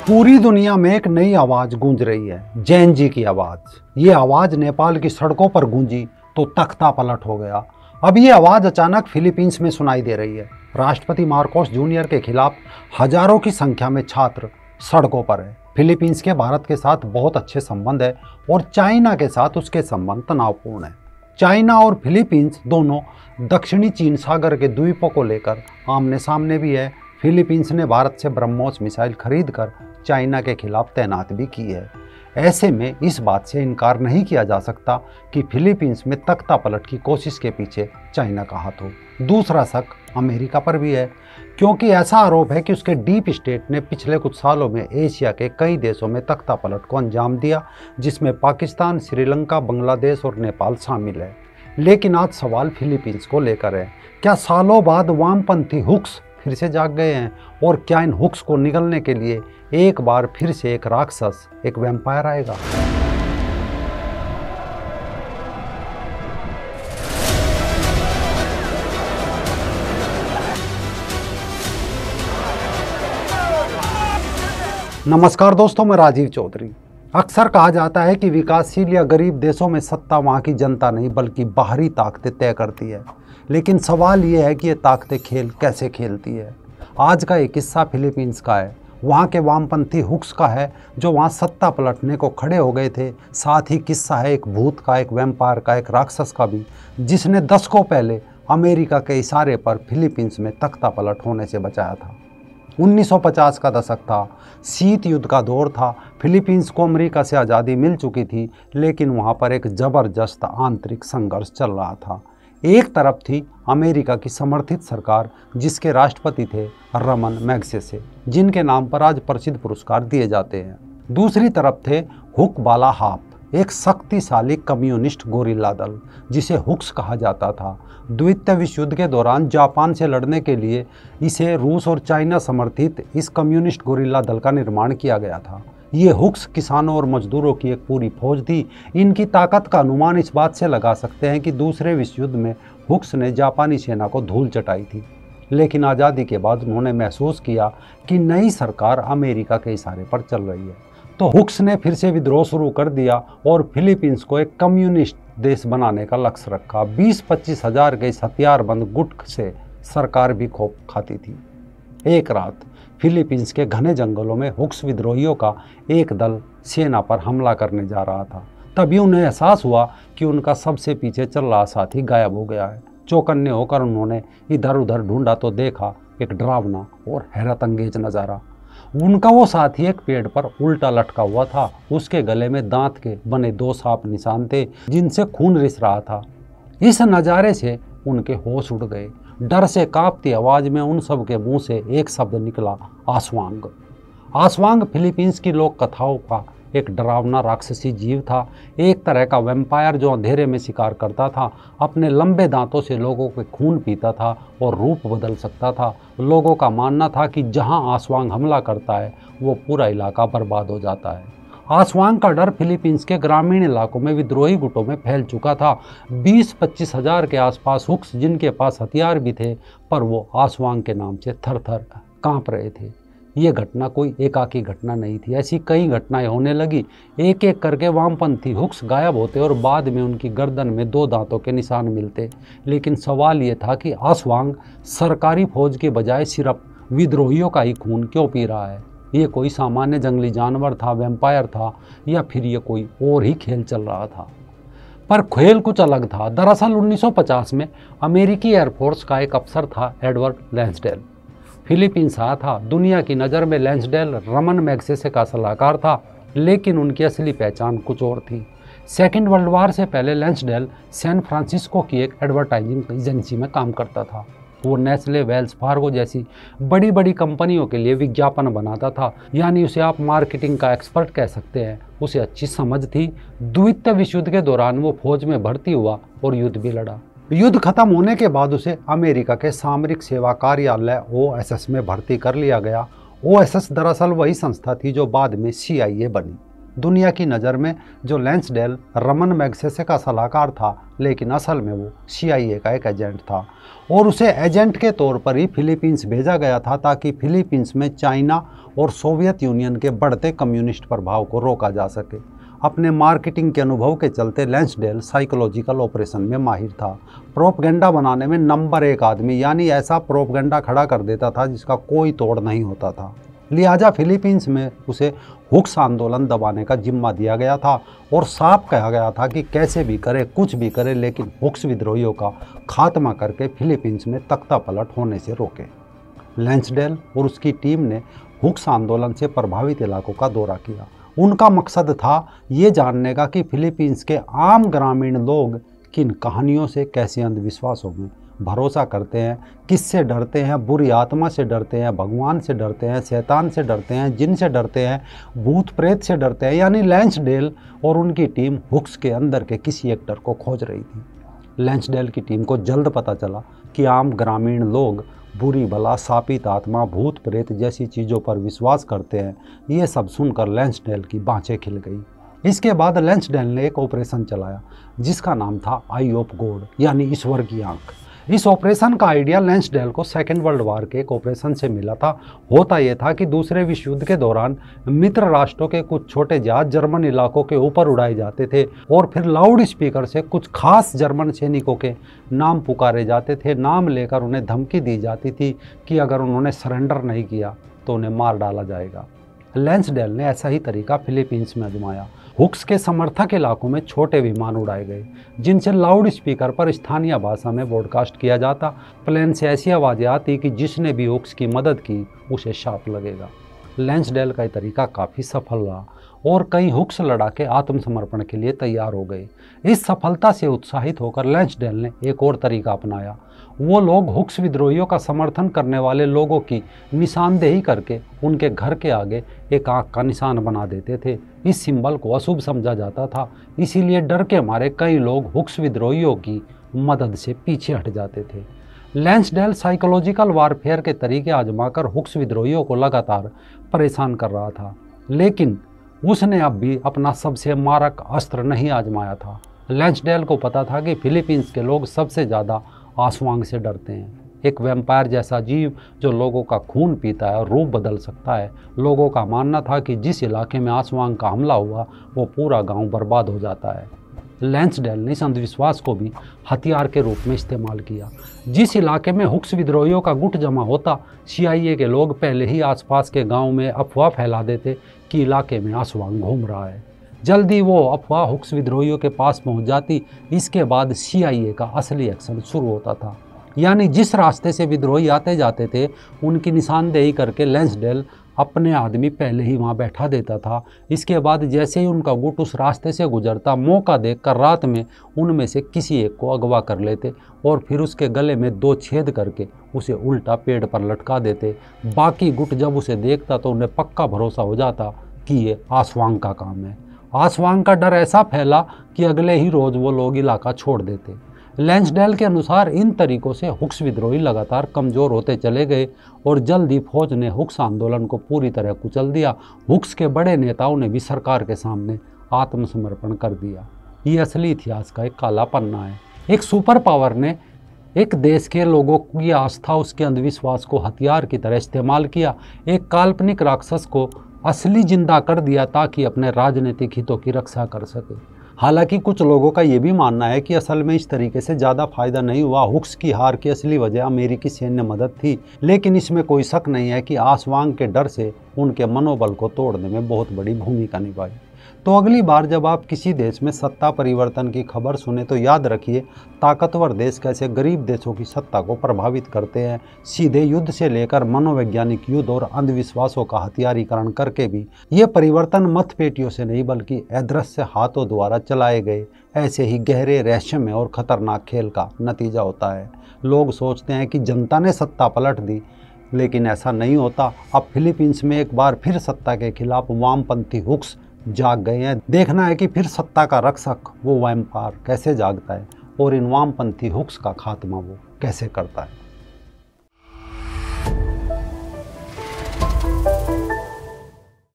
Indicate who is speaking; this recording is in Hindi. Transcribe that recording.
Speaker 1: पूरी दुनिया में एक नई आवाज गूंज रही है, जैन जी की आवाज। ये आवाज नेपाल की सड़कों पर गूंजी तो तख्ता पलट हो गया। अब ये आवाज अचानक फिलीपींस में सुनाई दे रही है। राष्ट्रपति मार्कोस जूनियर के खिलाफ हजारों की संख्या में छात्र सड़कों पर है। फिलीपींस के भारत के साथ बहुत अच्छे संबंध है और चाइना के साथ उसके संबंध तनावपूर्ण है। चाइना और फिलीपींस दोनों दक्षिणी चीन सागर के द्वीपों को लेकर आमने सामने भी है। फिलीपींस ने भारत से ब्रह्मोस मिसाइल खरीदकर चाइना के खिलाफ तैनात भी की है। ऐसे में इस बात से इनकार नहीं किया जा सकता कि फिलीपींस में तख्ता पलट की कोशिश के पीछे चाइना का हाथ हो। दूसरा शक अमेरिका पर भी है, क्योंकि ऐसा आरोप है कि उसके डीप स्टेट ने पिछले कुछ सालों में एशिया के कई देशों में तख्ता पलट को अंजाम दिया, जिसमें पाकिस्तान, श्रीलंका, बांग्लादेश और नेपाल शामिल है। लेकिन आज सवाल फिलीपींस को लेकर है। क्या सालों बाद वामपंथी हुक्स फिर से जाग गए हैं, और क्या इन हुक्स को निगलने के लिए एक बार फिर से एक राक्षस, एक वैम्पायर आएगा? नमस्कार दोस्तों, मैं राजीव चौधरी। अक्सर कहा जाता है कि विकासशील या गरीब देशों में सत्ता वहाँ की जनता नहीं बल्कि बाहरी ताकतें तय करती है। लेकिन सवाल ये है कि ये ताकतें खेल कैसे खेलती है। आज का एक किस्सा फिलीपींस का है। वहाँ के वामपंथी हुक्स का है जो वहाँ सत्ता पलटने को खड़े हो गए थे। साथ ही किस्सा है एक भूत का, एक वैम्पायर का, एक राक्षस का भी, जिसने दशकों पहले अमेरिका के इशारे पर फिलीपींस में तख्ता पलट होने से बचाया था। 1950 का दशक था, शीत युद्ध का दौर था। फिलीपींस को अमेरिका से आज़ादी मिल चुकी थी, लेकिन वहाँ पर एक ज़बरदस्त आंतरिक संघर्ष चल रहा था। एक तरफ थी अमेरिका की समर्थित सरकार, जिसके राष्ट्रपति थे रमन मैग्सेसे, जिनके नाम पर आज प्रसिद्ध पुरस्कार दिए जाते हैं। दूसरी तरफ थे हुक बाला हाप, एक शक्तिशाली कम्युनिस्ट गोरिल्ला दल, जिसे हुक्स कहा जाता था। द्वितीय विश्व युद्ध के दौरान जापान से लड़ने के लिए इसे रूस और चाइना समर्थित इस कम्युनिस्ट गोरिल्ला दल का निर्माण किया गया था। ये हुक्स किसानों और मजदूरों की एक पूरी फौज थी। इनकी ताकत का अनुमान इस बात से लगा सकते हैं कि दूसरे विश्व युद्ध में हुक्स ने जापानी सेना को धूल चटाई थी। लेकिन आज़ादी के बाद उन्होंने महसूस किया कि नई सरकार अमेरिका के इशारे पर चल रही है, तो हुक्स ने फिर से विद्रोह शुरू कर दिया और फिलीपींस को एक कम्युनिस्ट देश बनाने का लक्ष्य रखा। 20-25 हज़ार के इस हथियारबंद गुट से सरकार भी खौफ खाती थी। एक रात फिलीपींस के घने जंगलों में हुक्स विद्रोहियों का एक दल सेना पर हमला करने जा रहा था। तभी उन्हें एहसास हुआ कि उनका सबसे पीछे चल रहा साथी गायब हो गया है। चौकन्ने होकर उन्होंने इधर उधर ढूंढा तो देखा एक डरावना और हैरत अंगेज नज़ारा। उनका वो साथी एक पेड़ पर उल्टा लटका हुआ था। उसके गले में दांत के बने 2 शार्प निशान थे, जिनसे खून रिस रहा था। इस नज़ारे से उनके होश उड़ गए। डर से कांपती आवाज में उन सब के मुंह से एक शब्द निकला, आसवांग। आसवांग फिलीपींस की लोक कथाओं का एक डरावना राक्षसी जीव था, एक तरह का वैम्पायर जो अंधेरे में शिकार करता था। अपने लंबे दांतों से लोगों के खून पीता था और रूप बदल सकता था। लोगों का मानना था कि जहां आसवांग हमला करता है वो पूरा इलाका बर्बाद हो जाता है। आसवांग का डर फिलीपींस के ग्रामीण इलाकों में विद्रोही गुटों में फैल चुका था। 20-25 हज़ार के आसपास हुक्स, जिनके पास हथियार भी थे, पर वो आसवांग के नाम से थर थर कांप रहे थे। ये घटना कोई एकाकी घटना नहीं थी, ऐसी कई घटनाएं होने लगी। एक एक करके वामपंथी हुक्स गायब होते और बाद में उनकी गर्दन में 2 दांतों के निशान मिलते। लेकिन सवाल ये था कि आसवांग सरकारी फौज के बजाय सिर्फ विद्रोहियों का ही खून क्यों पी रहा है? ये कोई सामान्य जंगली जानवर था, वैम्पायर था, या फिर ये कोई और ही खेल चल रहा था? पर खेल कुछ अलग था। दरअसल 1950 में अमेरिकी एयरफोर्स का एक अफसर था, एडवर्ड लैंसडेल। फिलीपींस आया था। दुनिया की नज़र में लैंसडेल रमन मैग्सेसे का सलाहकार था, लेकिन उनकी असली पहचान कुछ और थी। सेकेंड वर्ल्ड वार से पहले लैंसडेल सैन फ्रांसिस्को की एक एडवर्टाइजिंग एजेंसी में काम करता था। वो नेस्ले, वेल्स फार्गो जैसी बड़ी बड़ी कंपनियों के लिए विज्ञापन बनाता था। यानी उसे आप मार्केटिंग का एक्सपर्ट कह सकते हैं। उसे अच्छी समझ थी। द्वितीय विश्व युद्ध के दौरान वो फौज में भर्ती हुआ और युद्ध भी लड़ा। युद्ध खत्म होने के बाद उसे अमेरिका के सामरिक सेवा कार्यालय OSS में भर्ती कर लिया गया। OSS दरअसल वही संस्था थी जो बाद में CIA बनी। दुनिया की नज़र में जो लैंसडेल रमन मैग्सेसे का सलाहकार था, लेकिन असल में वो CIA का एक एजेंट था और उसे एजेंट के तौर पर ही फिलीपींस भेजा गया था ताकि फिलीपींस में चाइना और सोवियत यूनियन के बढ़ते कम्युनिस्ट प्रभाव को रोका जा सके। अपने मार्केटिंग के अनुभव के चलते लैंसडेल साइकोलॉजिकल ऑपरेशन में माहिर था। प्रोपगेंडा बनाने में नंबर 1 आदमी, यानी ऐसा प्रोपगेंडा खड़ा कर देता था जिसका कोई तोड़ नहीं होता था। लिहाजा फिलीपींस में उसे हुक्स आंदोलन दबाने का जिम्मा दिया गया था और साफ कहा गया था कि कैसे भी करे, कुछ भी करे, लेकिन हुक्स विद्रोहियों का खात्मा करके फिलीपींस में तख्ता पलट होने से रोके। लैंसडेल और उसकी टीम ने हुक्स आंदोलन से प्रभावित इलाकों का दौरा किया। उनका मकसद था ये जानने का कि फिलीपींस के आम ग्रामीण लोग किन कहानियों से, कैसे अंधविश्वासों में भरोसा करते हैं, किससे डरते हैं, बुरी आत्मा से डरते हैं, भगवान से डरते हैं, शैतान से डरते हैं, जिन से डरते हैं, भूत प्रेत से डरते हैं। यानी लैंसडेल और उनकी टीम हुक्स के अंदर के किसी एक्टर को खोज रही थी। लैंसडेल की टीम को जल्द पता चला कि आम ग्रामीण लोग बुरी भला, शापित आत्मा, भूत प्रेत जैसी चीज़ों पर विश्वास करते हैं। ये सब सुनकर लैंसडेल की बाँछें खिल गई। इसके बाद लैंसडेल ने एक ऑपरेशन चलाया जिसका नाम था आई ऑफ गॉड, यानी ईश्वर की आंख। इस ऑपरेशन का आइडिया लैंसडेल को सेकेंड वर्ल्ड वार के एक ऑपरेशन से मिला था। होता यह था कि दूसरे विश्व युद्ध के दौरान मित्र राष्ट्रों के कुछ छोटे जहाज जर्मन इलाकों के ऊपर उड़ाए जाते थे और फिर लाउड स्पीकर से कुछ खास जर्मन सैनिकों के नाम पुकारे जाते थे। नाम लेकर उन्हें धमकी दी जाती थी कि अगर उन्होंने सरेंडर नहीं किया तो उन्हें मार डाला जाएगा। लैंसडेल ने ऐसा ही तरीका फिलीपींस में आजमाया। हुक्स के समर्थक इलाकों में छोटे विमान उड़ाए गए जिनसे लाउड स्पीकर पर स्थानीय भाषा में ब्रॉडकास्ट किया जाता। प्लेन से ऐसी आवाज़ें आती कि जिसने भी हुक्स की मदद की उसे शाप लगेगा। लैंसडेल का ये तरीका काफ़ी सफल रहा और कई हुक्स लड़ाके आत्मसमर्पण के लिए तैयार हो गए। इस सफलता से उत्साहित होकर लैंसडेल ने एक और तरीका अपनाया। वो लोग हुक्स विद्रोहियों का समर्थन करने वाले लोगों की निशानदेही करके उनके घर के आगे एक आंख का निशान बना देते थे। इस सिंबल को अशुभ समझा जाता था, इसीलिए डर के मारे कई लोग हुक्स विद्रोहियों की मदद से पीछे हट जाते थे। लैंसडेल साइकोलॉजिकल वारफेयर के तरीके आजमाकर हुक्स विद्रोहियों को लगातार परेशान कर रहा था, लेकिन उसने अब भी अपना सबसे मारक अस्त्र नहीं आजमाया था। लैंसडेल को पता था कि फिलीपींस के लोग सबसे ज़्यादा आसवांग से डरते हैं, एक वैम्पायर जैसा जीव जो लोगों का खून पीता है और रूप बदल सकता है। लोगों का मानना था कि जिस इलाके में आसवांग का हमला हुआ वो पूरा गांव बर्बाद हो जाता है। लैंसडेल ने इस अंधविश्वास को भी हथियार के रूप में इस्तेमाल किया। जिस इलाके में हुक्स विद्रोहियों का गुट जमा होता, CIA के लोग पहले ही आसपास के गांव में अफवाह फैला देते कि इलाके में आसवांग घूम रहा है। जल्दी वो अफवाह हुक्स विद्रोहियों के पास पहुंच जाती। इसके बाद CIA का असली एक्शन शुरू होता था, यानी जिस रास्ते से विद्रोही आते जाते थे उनकी निशानदेही करके लैंसडेल अपने आदमी पहले ही वहां बैठा देता था। इसके बाद जैसे ही उनका गुट उस रास्ते से गुजरता, मौका देखकर रात में उनमें से किसी एक को अगवा कर लेते और फिर उसके गले में 2 छेद करके उसे उल्टा पेड़ पर लटका देते। बाकी गुट जब उसे देखता तो उन्हें पक्का भरोसा हो जाता कि ये आसवांग का काम है। आसवांग का डर ऐसा फैला कि अगले ही रोज वो लोग इलाका छोड़ देते। लैंसडेल के अनुसार इन तरीकों से हुक्स विद्रोही लगातार कमज़ोर होते चले गए और जल्द ही फौज ने हुक्स आंदोलन को पूरी तरह कुचल दिया। हुक्स के बड़े नेताओं ने भी सरकार के सामने आत्मसमर्पण कर दिया। ये असली इतिहास का एक काला पन्ना है। एक सुपर पावर ने एक देश के लोगों की आस्था, उसके अंधविश्वास को हथियार की तरह इस्तेमाल किया। एक काल्पनिक राक्षस को असली जिंदा कर दिया ताकि अपने राजनीतिक हितों की रक्षा कर सके। हालांकि कुछ लोगों का ये भी मानना है कि असल में इस तरीके से ज़्यादा फायदा नहीं हुआ। हुक्स की हार की असली वजह अमेरिकी सैन्य मदद थी, लेकिन इसमें कोई शक नहीं है कि आसवांग के डर से उनके मनोबल को तोड़ने में बहुत बड़ी भूमिका निभाई। तो अगली बार जब आप किसी देश में सत्ता परिवर्तन की खबर सुने तो याद रखिए, ताकतवर देश कैसे गरीब देशों की सत्ता को प्रभावित करते हैं। सीधे युद्ध से लेकर मनोवैज्ञानिक युद्ध और अंधविश्वासों का हथियारीकरण करके भी ये परिवर्तन मतपेटियों से नहीं बल्कि अदृश्य हाथों द्वारा चलाए गए ऐसे ही गहरे, रहस्यमय और खतरनाक खेल का नतीजा होता है। लोग सोचते हैं कि जनता ने सत्ता पलट दी, लेकिन ऐसा नहीं होता। अब फिलीपींस में एक बार फिर सत्ता के खिलाफ वामपंथी हुक्स जाग गए हैं। देखना है कि फिर सत्ता का रक्षक वो वैम्पायर कैसे जागता है और इन वामपंथी हुक्स का खात्मा वो कैसे करता है।